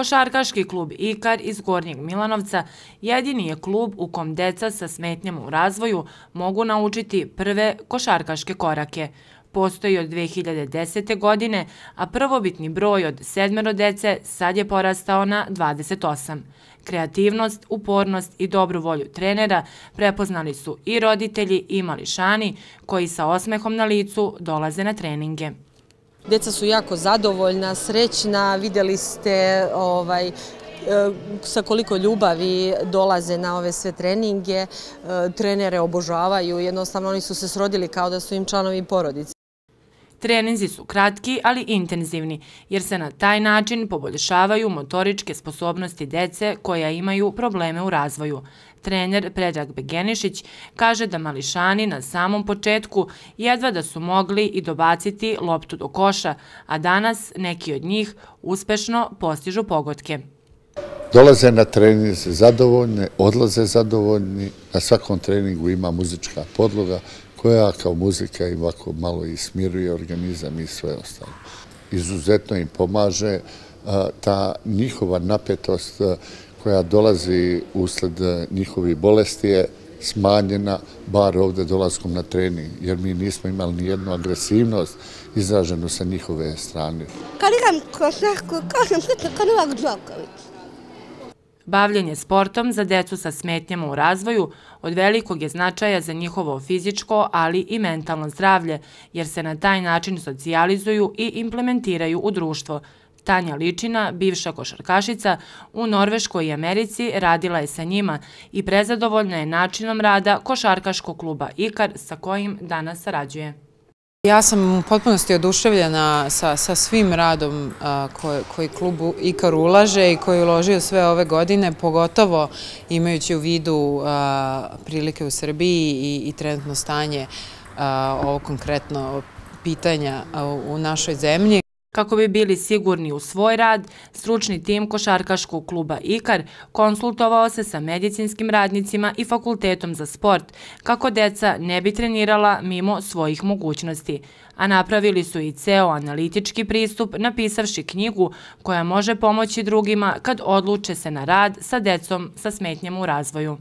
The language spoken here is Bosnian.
Košarkaški klub Ikar iz Gornjeg Milanovca jedini je klub u kom deca sa smetnjama u razvoju mogu naučiti prve košarkaške korake. Postoji od 2010. godine, a prvobitni broj od 7 dece sad je porastao na 28. Kreativnost, upornost i dobru volju trenera prepoznali su i roditelji i mališani koji sa osmehom na licu dolaze na treninge. Deca su jako zadovoljna, srećna, vidjeli ste sa koliko ljubavi dolaze na ove sve treninge, trenere obožavaju, jednostavno oni su se srodili kao da su im članovi porodice. Treninzi su kratki, ali intenzivni, jer se na taj način poboljšavaju motoričke sposobnosti dece koja imaju probleme u razvoju. Trener Predrag Begenišić kaže da mališani na samom početku jedva da su mogli i dobaciti loptu do koša, a danas neki od njih uspešno postižu pogodke. Dolaze na trening zadovoljni, odlaze zadovoljni, na svakom treningu ima muzička podloga koja kao muzika im ovako malo i smiruje organizam i sve ostalo. Izuzetno im pomaže ta njihova napetost koja dolazi usled njihovih bolesti je smanjena, bar ovdje dolaskom na trening, jer mi nismo imali nijednu agresivnost izraženu sa njihove strane. Bavljenje sportom za decu sa smetnjama u razvoju od velikog je značaja za njihovo fizičko, ali i mentalno zdravlje, jer se na taj način socijalizuju i implementiraju u društvo. Tanja Ličina, bivša košarkašica, u Norveškoj i Americi radila je sa njima i prezadovoljna je načinom rada košarkaškog kluba Ikar sa kojim danas sarađuje. Ja sam u potpunosti oduševljena sa svim radom koji klub Ikar ulaže i koji je uložio sve ove godine, pogotovo imajući u vidu prilike u Srbiji i trenutno stanje ovog konkretno pitanja u našoj zemlji. Kako bi bili sigurni u svoj rad, stručni tim košarkaškog kluba Ikar konsultovao se sa medicinskim radnicima i fakultetom za sport kako deca ne bi trenirala mimo svojih mogućnosti, a napravili su i ceo analitički pristup napisavši knjigu koja može pomoći drugima kad odluče se na rad sa decom sa smetnjama u razvoju.